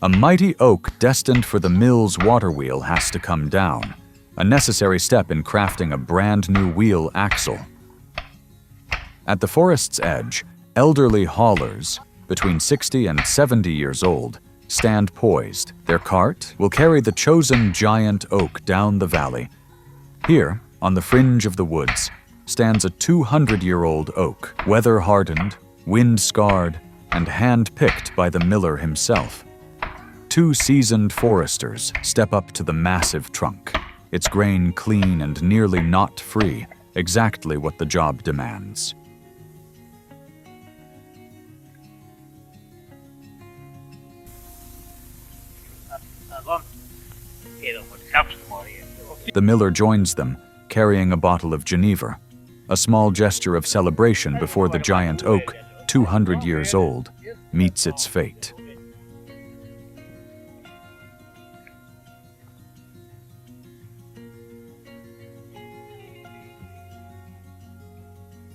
A mighty oak destined for the mill's water wheel has to come down, a necessary step in crafting a brand new wheel axle. At the forest's edge, elderly haulers, between 60 and 70 years old, stand poised. Their cart will carry the chosen giant oak down the valley. Here, on the fringe of the woods, stands a 200-year-old oak, weather-hardened, wind-scarred, and hand-picked by the miller himself. Two seasoned foresters step up to the massive trunk, its grain clean and nearly knot-free, exactly what the job demands. The miller joins them, carrying a bottle of Geneva, a small gesture of celebration before the giant oak, 200 years old, meets its fate.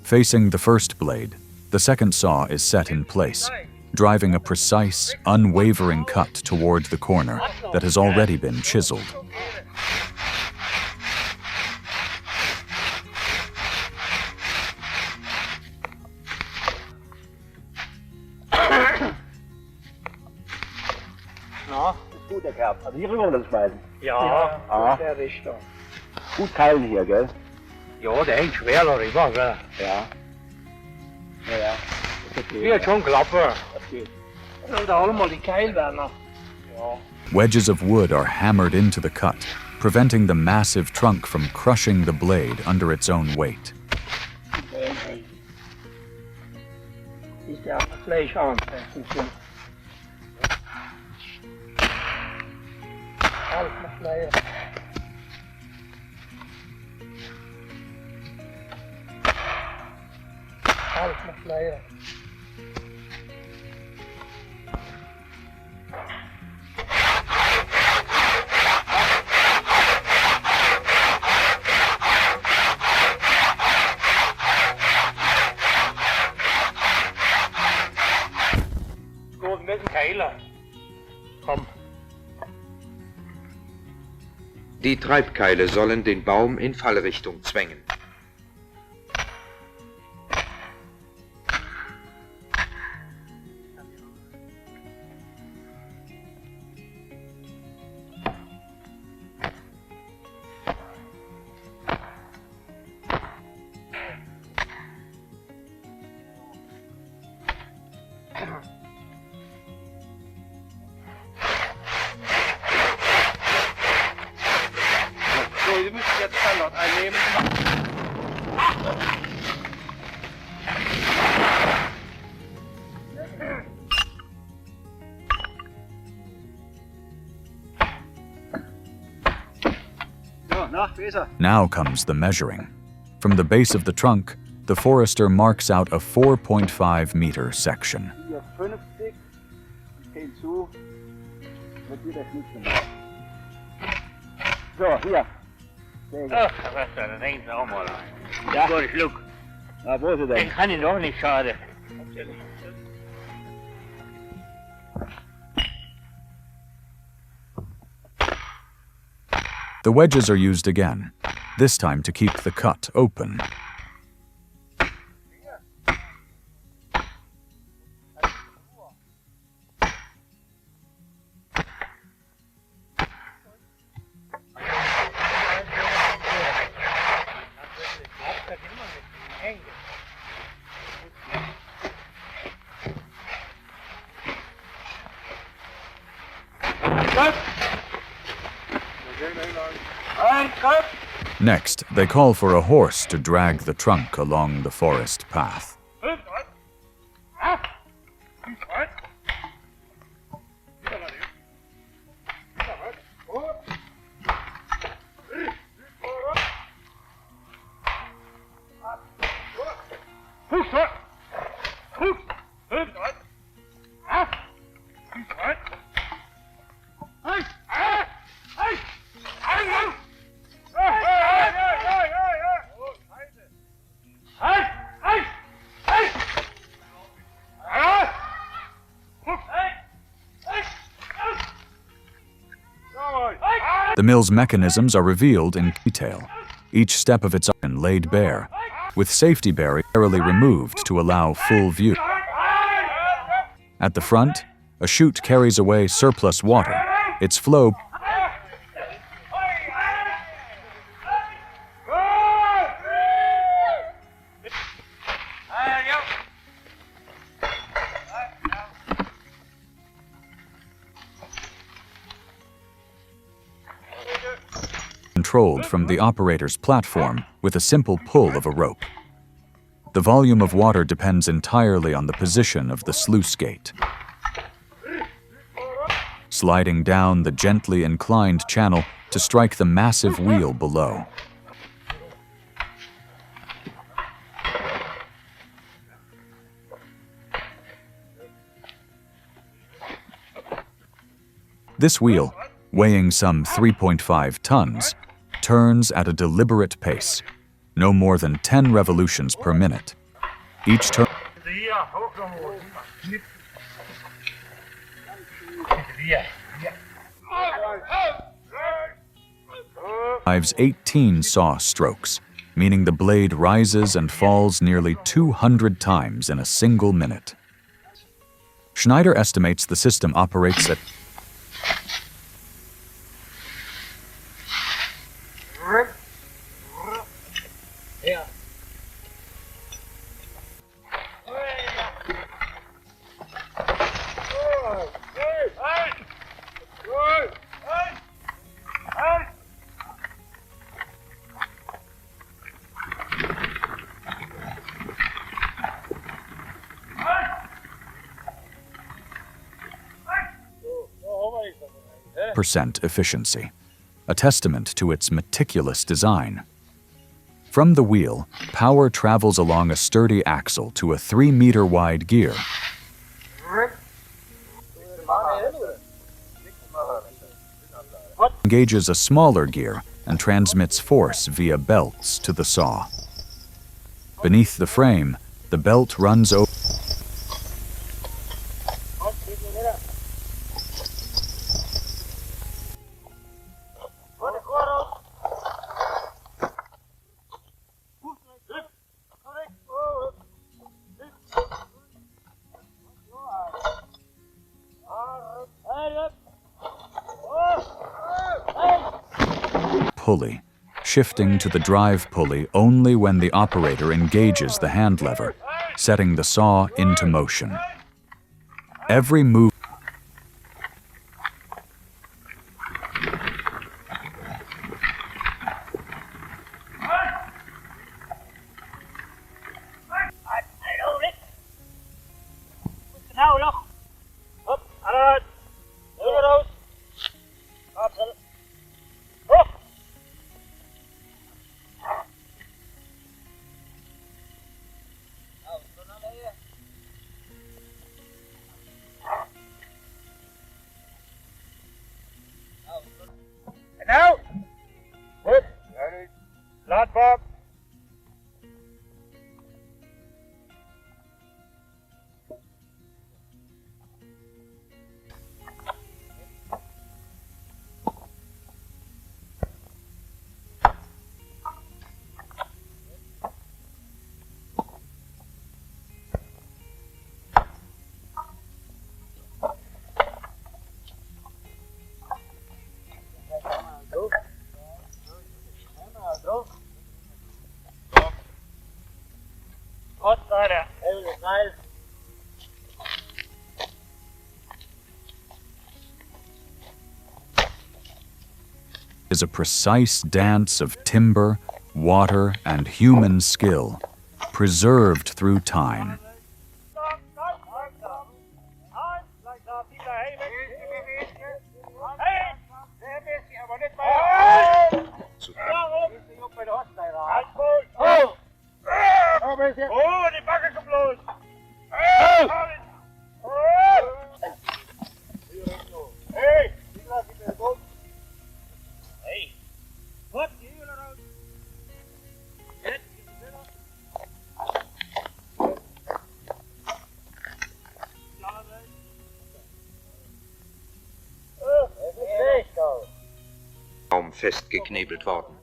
Facing the first blade, the second saw is set in place, driving a precise, unwavering cut toward the corner that has already been chiseled. Gut, der Kerb. Also hier rüber das schmeißen. Ja, Ah. der Richtung. Gut keilen hier, gell? Ja, der hängt schwer darüber, gell? Ja. Ja. Das okay. Wird schon klappen. Das geht. Und da holen wir die Keilwerner. Ja. Wedges of wood are hammered into the cut, preventing the massive trunk from crushing the blade under its own weight. Ist der Fleisch anpassen. Halt mal Fleisch. Halt mal Fleisch. Gut, mit dem Keiler. Komm. Die Treibkeile sollen den Baum in Fallrichtung zwängen. So, Sie müssen jetzt Standort einnehmen. So, na, besser. Now comes the measuring. From the base of the trunk, the forester marks out a 4.5-meter section. Hier 50. 10 zu. Wird wieder Schnitt gemacht. So, hier. Sehr gut. Ach, was da, das hängt auch mal ein. Ja. Gut, Schluck. Na, wo ist er denn? Den kann ich doch nicht schaden. The wedges are used again, this time to keep the cut open. Next, they call for a horse to drag the trunk along the forest path. The mill's mechanisms are revealed in detail, each step of its own laid bare, with safety barriers removed to allow full view. At the front, a chute carries away surplus water. Its flow controlled from the operator's platform with a simple pull of a rope. The volume of water depends entirely on the position of the sluice gate. Sliding down the gently inclined channel to strike the massive wheel below. This wheel, weighing some 3.5 tons, turns at a deliberate pace, no more than 10 revolutions per minute. Each turn drives 18 saw strokes, meaning the blade rises and falls nearly 200 times in a single minute. Schneider estimates the system operates at % efficiency, a testament to its meticulous design. From the wheel, power travels along a sturdy axle to a 3-meter-wide gear. Engages a smaller gear and transmits force via belts to the saw. Beneath the frame, the belt runs over pulley, shifting to the drive pulley only when the operator engages the hand lever, setting the saw into motion. Every move is a precise dance of timber, water, and human skill, preserved through time. Baum festgeknebelt worden.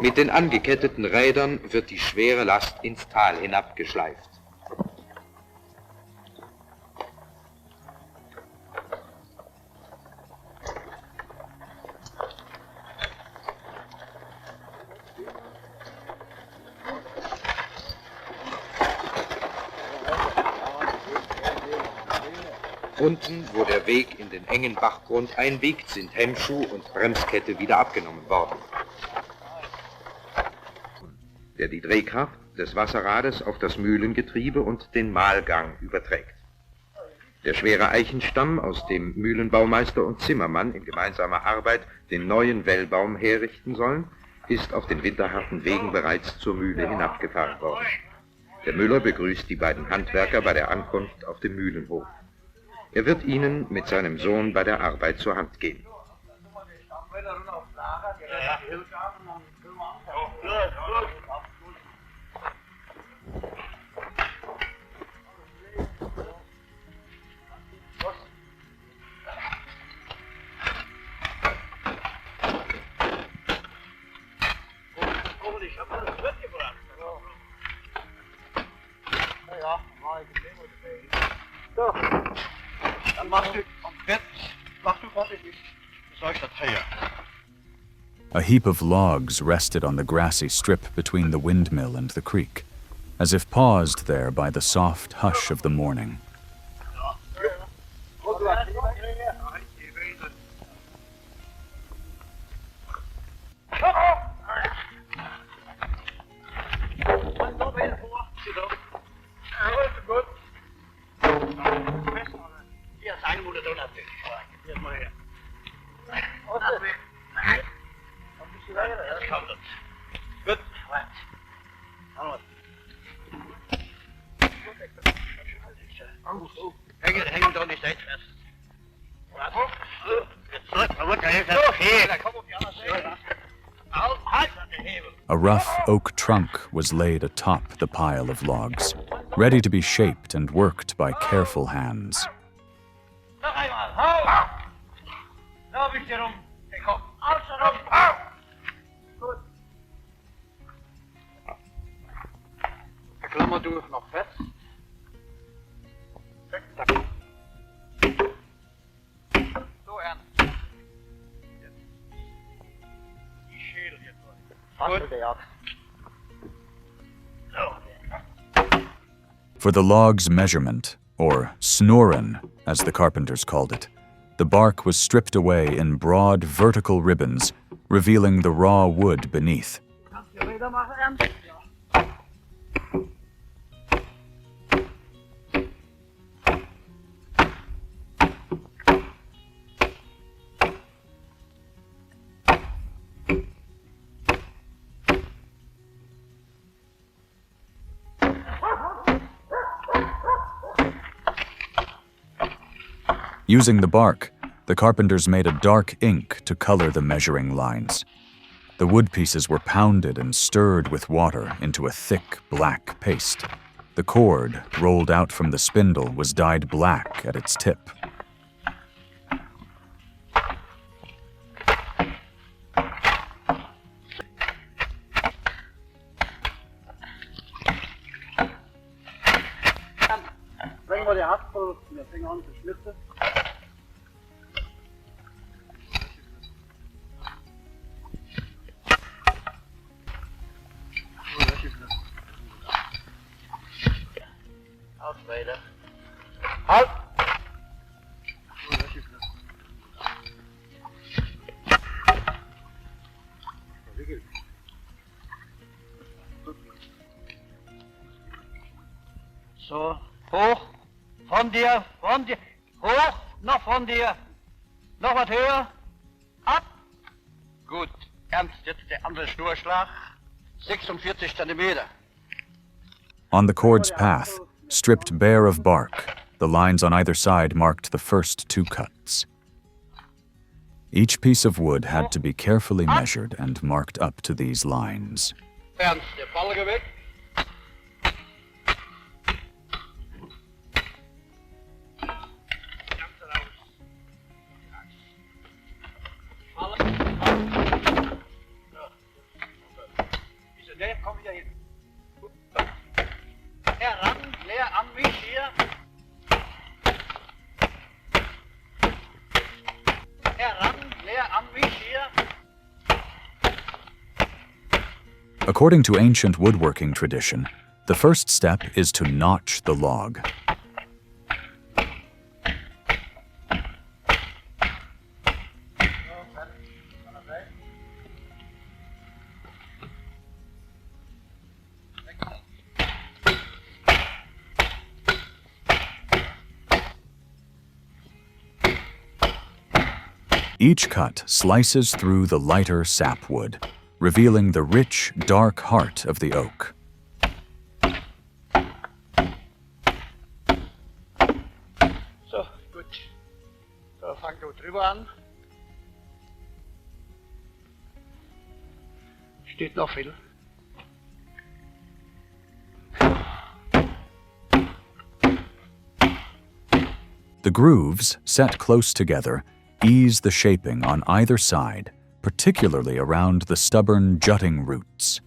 Mit den angeketteten Rädern wird die schwere Last ins Tal hinabgeschleift. Unten, wo der Weg in den engen Bachgrund einbiegt, sind Hemmschuh und Bremskette wieder abgenommen worden, der die Drehkraft des Wasserrades auf das Mühlengetriebe und den Mahlgang überträgt. Der schwere Eichenstamm, aus dem Mühlenbaumeister und Zimmermann in gemeinsamer Arbeit den neuen Wellbaum herrichten sollen, ist auf den winterharten Wegen bereits zur Mühle hinabgefahren worden. Der Müller begrüßt die beiden Handwerker bei der Ankunft auf dem Mühlenhof. Er wird ihnen mit seinem Sohn bei der Arbeit zur Hand gehen. Dann machst du komplett, fertig, soll ich das her? A heap of logs rested on the grassy strip between the windmill and the creek, as if paused there by the soft hush of the morning. Häng doch nicht fest. A rough oak trunk was laid atop the pile of logs, ready to be shaped and worked by careful hands. Klammer du noch fest. So ernst. Die Schädel hier drin. Gut. For the log's measurement, or snoren, as the carpenters called it, the bark was stripped away in broad vertical ribbons, revealing the raw wood beneath. Using the bark, the carpenters made a dark ink to color the measuring lines. The wood pieces were pounded and stirred with water into a thick, black paste. The cord, rolled out from the spindle, was dyed black at its tip. Bringen wir die Haspel und der Finger an zu schnitzen. Ausweiter. Halt! So, hoch, von dir, hoch, noch von dir, noch was höher, ab. Gut, ernst, jetzt der andere Schnurschlag, 46 Zentimeter. On the cord's path, stripped bare of bark, the lines on either side marked the first 2 cuts. Each piece of wood had to be carefully measured and marked up to these lines. Ernst, der Balken weg. Komm wieder hin. Heran, leer an mich hier. Heran, leer an mich hier. According to ancient woodworking tradition, the first step is to notch the log. Each cut slices through the lighter sapwood, revealing the rich, dark heart of the oak. So, gut. So, fang du drüber an. Steht noch viel. The grooves, set close together, ease the shaping on either side, particularly around the stubborn, jutting roots.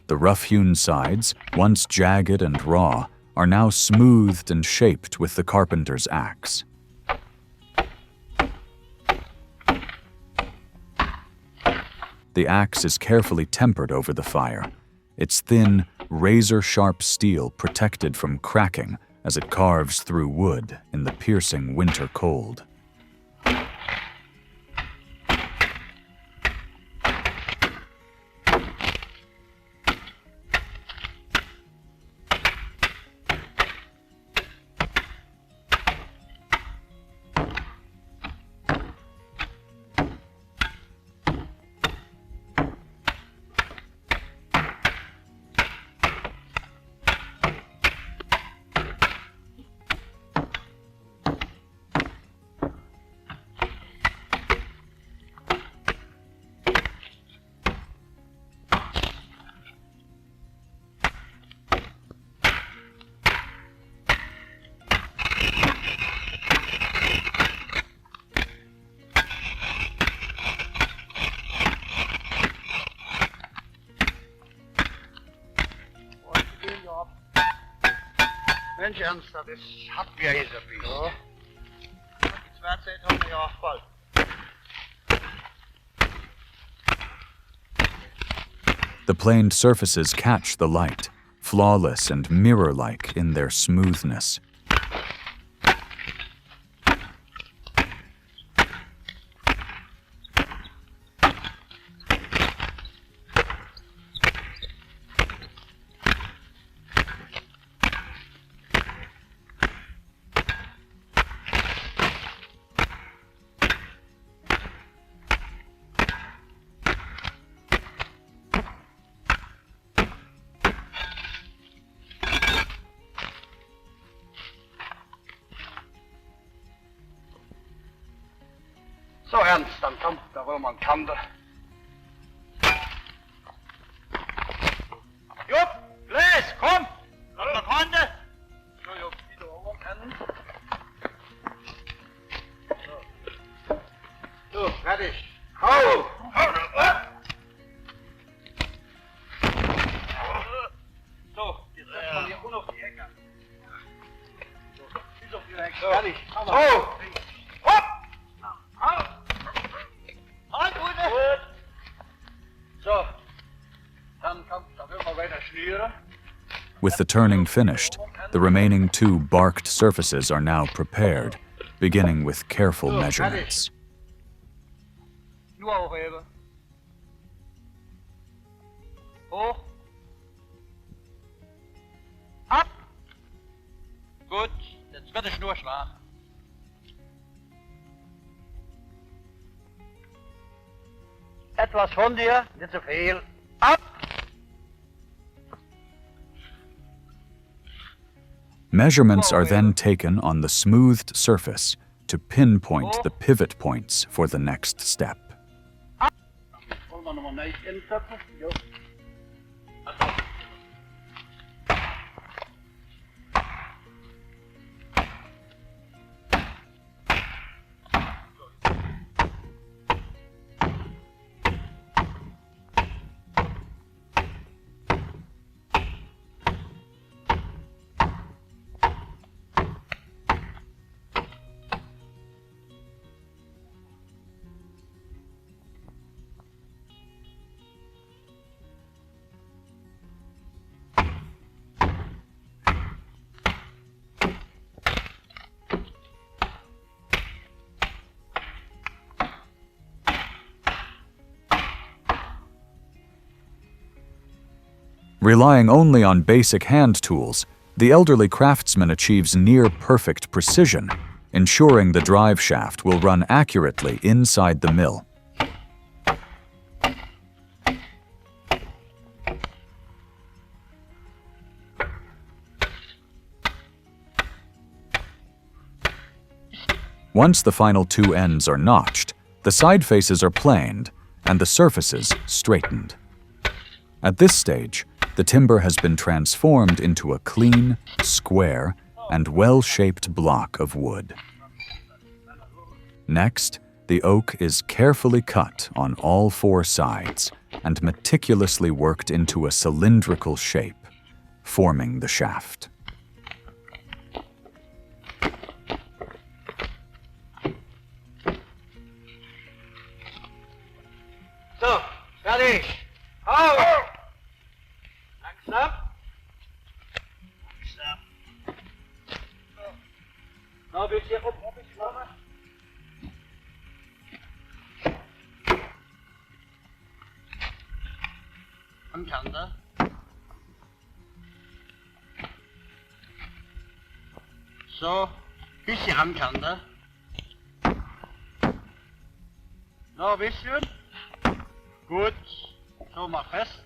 The rough-hewn sides, once jagged and raw, are now smoothed and shaped with the carpenter's axe. The axe is carefully tempered over the fire, its thin, razor-sharp steel protected from cracking as it carves through wood in the piercing winter cold. Mensch, Ernst, das hat wir hier so viel. Ja. Die Schwarzheit haben wir ja auch bald. The planed surfaces catch the light, flawless and mirror-like in their smoothness. So, Ernst, dann kommt der Römer und Kante. Jupp, Gläs, komm! Kommt der Kante! So, Jupp, wieder Römer So, fertig. Hau! So, jetzt setzt man hier unten auf die Ecke. So, bis auf die Ecke. Fertig, So. Hopp. Halt, Gut. So. Dann will man weiter schlieren. With the turning finished, the remaining 2 barked surfaces are now prepared, beginning with careful measurements. Nur hochheben. Hoch. Ab. Gut, jetzt wird der Schnur schwach. Etwas von dir, nicht zu viel. Ab. Measurements are then taken on the smoothed surface to pinpoint the pivot points for the next step. Wollen wir nochmal neu insetzen? Jo. Relying only on basic hand tools, the elderly craftsman achieves near-perfect precision, ensuring the drive shaft will run accurately inside the mill. Once the final 2 ends are notched, the side faces are planed and the surfaces straightened. At this stage, the timber has been transformed into a clean, square, and well-shaped block of wood. Next, the oak is carefully cut on all 4 sides and meticulously worked into a cylindrical shape, forming the shaft. So, fertig. Auf! Langsam. Langsam. Noch ein bisschen rum, ein bisschen rum. Ankante. So, bisschen Ankante. Noch ein bisschen. Gut, so mach fest.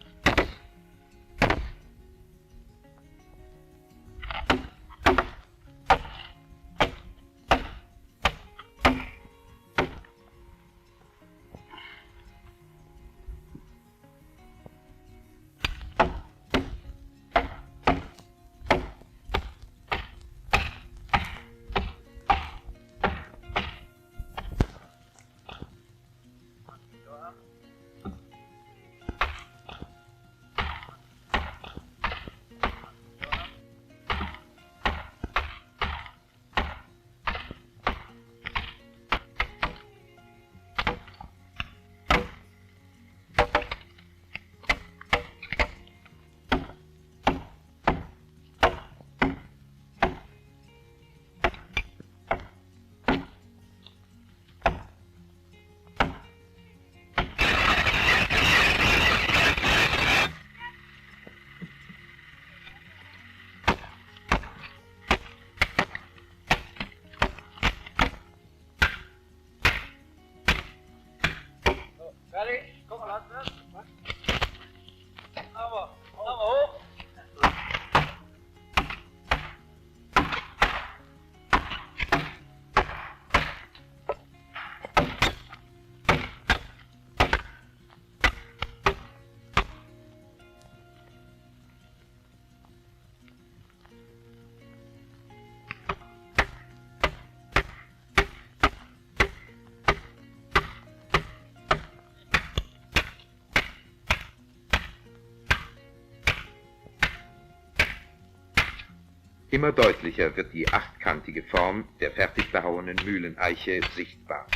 Immer deutlicher wird die achtkantige Form der fertig behauenen Mühleneiche sichtbar.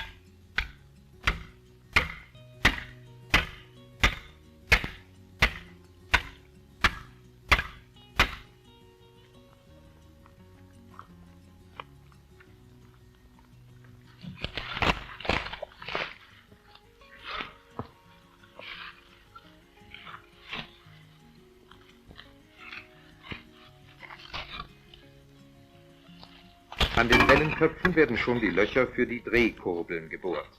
An den Wellenköpfen werden schon die Löcher für die Drehkurbeln gebohrt.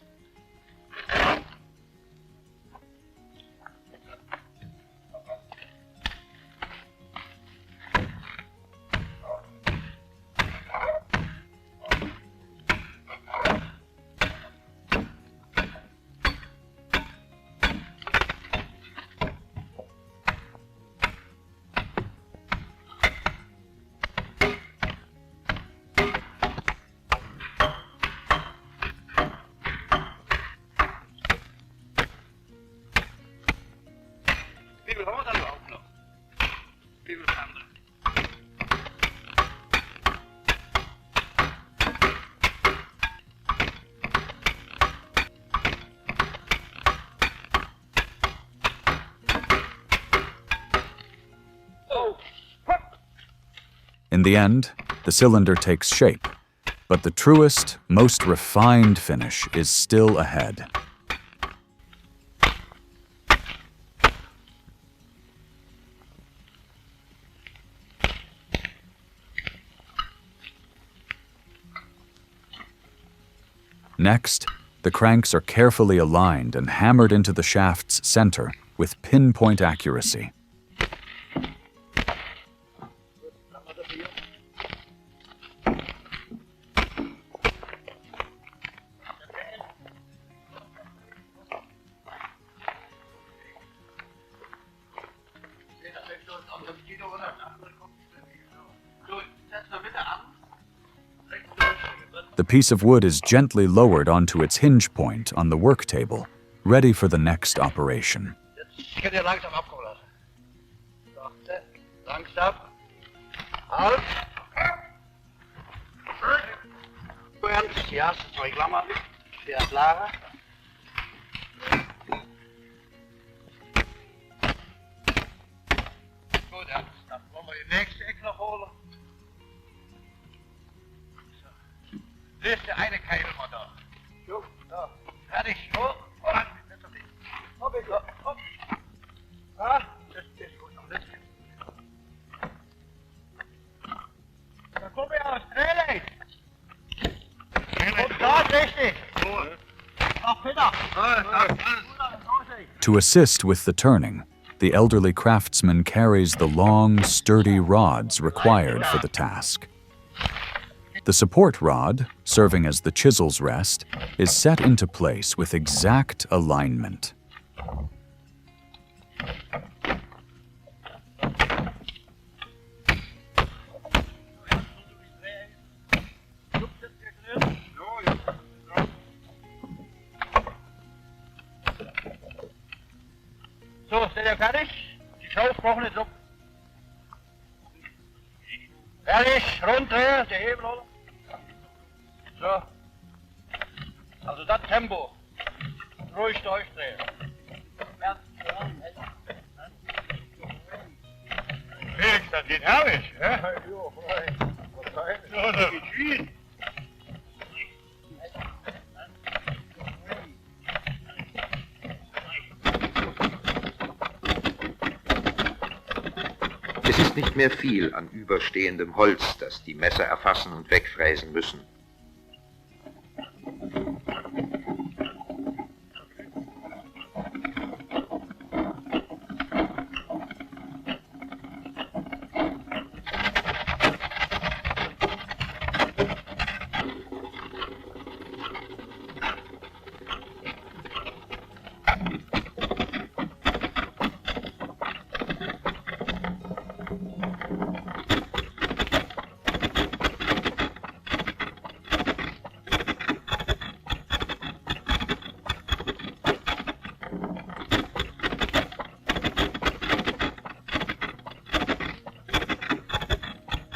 In the end, the cylinder takes shape, but the truest, most refined finish is still ahead. Next, the cranks are carefully aligned and hammered into the shaft's center with pinpoint accuracy. The piece of wood is gently lowered onto its hinge point on the work table, ready for the next operation. Jetzt könnt ihr langsam abkommen lassen. So, langsam. Halt. Die ersten zwei Klammern. Der Lager. Gut, dann wollen wir die nächste Ecke noch holen. Das ist der eine Keil mal da. So, da. Fertig. Hoch. Hopp, hopp. Ah, das ist gut. Da kommen wir aus. Drehleid. Und da richtig. Ach, Peter. To assist with the turning, the elderly craftsman carries the long, sturdy rods required for the task. The support rod, serving as the chisel's rest, is set into place with exact alignment. So, seid ihr fertig? Die Schauf brauchen jetzt ab. Fertig, runter, der Hebel, oder? So. Also das Tempo. Ruhig durchdrehen. Felix, das geht herrlich, ja? Ja, das geht viel. Es ist nicht mehr viel an überstehendem Holz, das die Messer erfassen und wegfräsen müssen.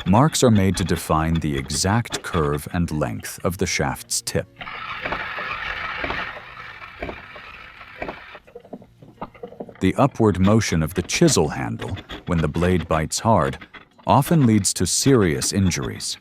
Marks are made to define the exact curve and length of the shaft's tip. The upward motion of the chisel handle, when the blade bites hard, often leads to serious injuries.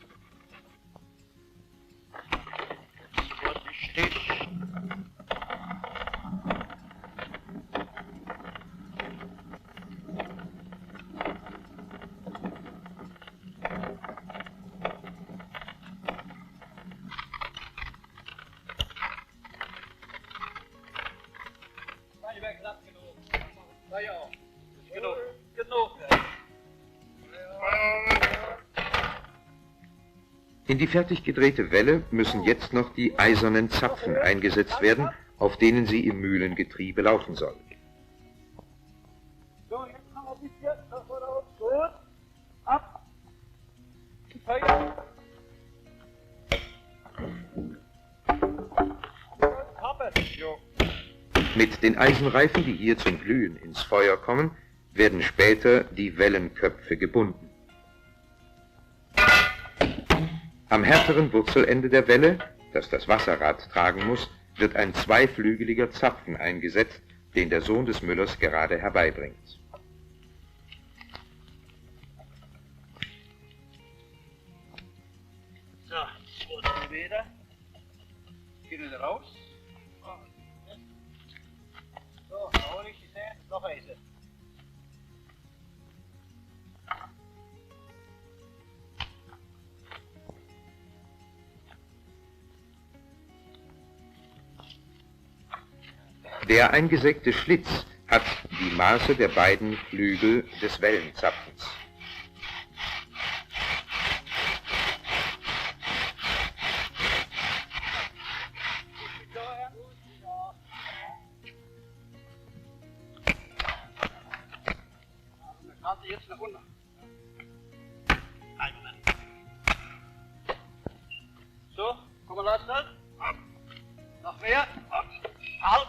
In die fertig gedrehte Welle müssen jetzt noch die eisernen Zapfen eingesetzt werden, auf denen sie im Mühlengetriebe laufen soll. So, jetzt noch ein bisschen, das war auch gut. Ab. Feuer. Mit den Eisenreifen, die hier zum Glühen ins Feuer kommen, werden später die Wellenköpfe gebunden. Am härteren Wurzelende der Welle, das das Wasserrad tragen muss, wird ein zweiflügeliger Zapfen eingesetzt, den der Sohn des Müllers gerade herbeibringt. So, Wurzel wieder. Gehen wir raus. So, hol ich die Zähne, noch eins. Der eingesägte Schlitz hat die Maße der beiden Flügel des Wellenzapfens. Jetzt nach unten. Einen Moment. So, komm mal lassen. Noch mehr. Halt.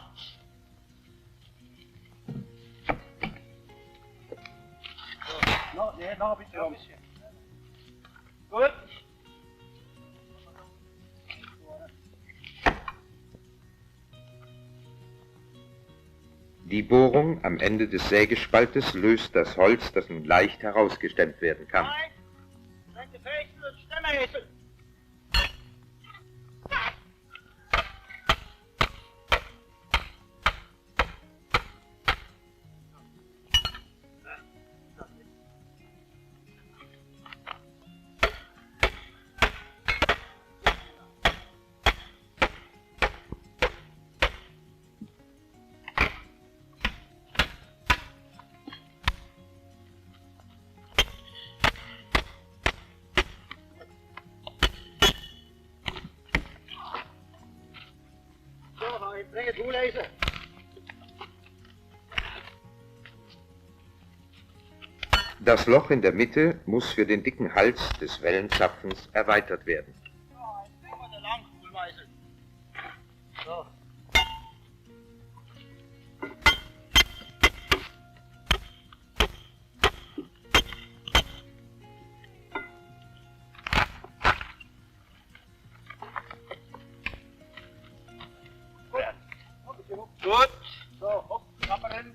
So, noch ein bisschen. Noch ein bisschen. Gut. Die Bohrung am Ende des Sägespaltes löst das Holz, das nun leicht herausgestemmt werden kann. Breng het hoelezen. Das Loch in der Mitte muss für den dicken Hals des Wellenzapfens erweitert werden. So. Gut. So, hopp, klappern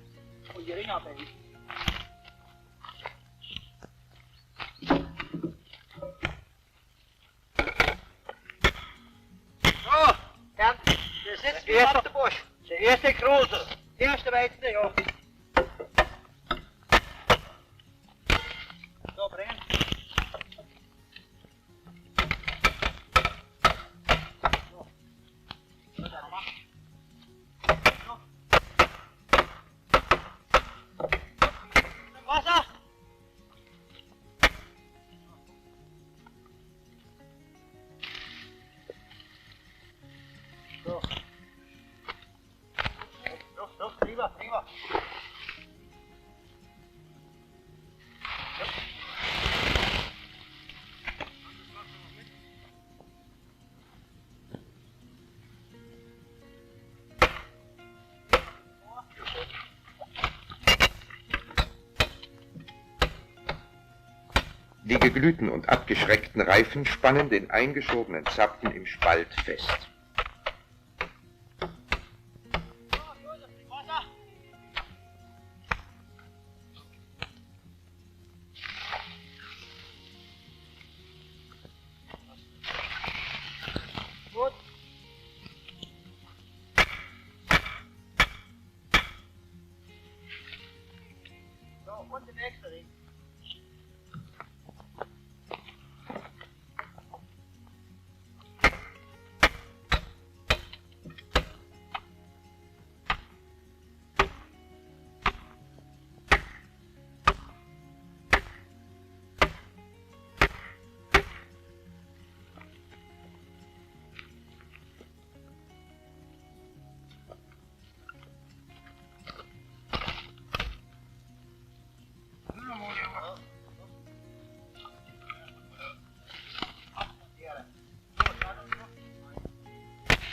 und die Ringe abhängen. So, Bernd, der sitzt wie auf der Busch. Der erste große. Der erste weiteste, ja. So, bringen. Wasser! So. Die geglühten und abgeschreckten Reifen spannen den eingeschobenen Zapfen im Spalt fest. Gut. So, und der nächste Ring.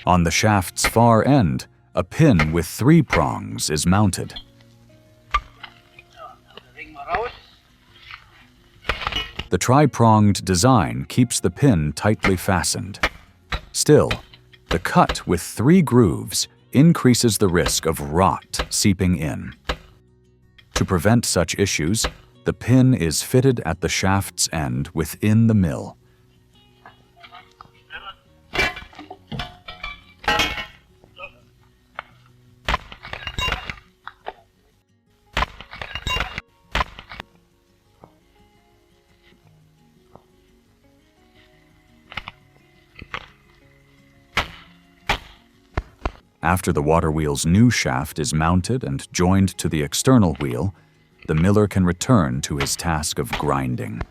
On the shaft's far end, a pin with 3 prongs is mounted. Ring mal raus. The tri-pronged design keeps the pin tightly fastened. Still, the cut with 3 grooves increases the risk of rot seeping in. To prevent such issues, the pin is fitted at the shaft's end within the mill. After the water wheel's new shaft is mounted and joined to the external wheel, the miller can return to his task of grinding.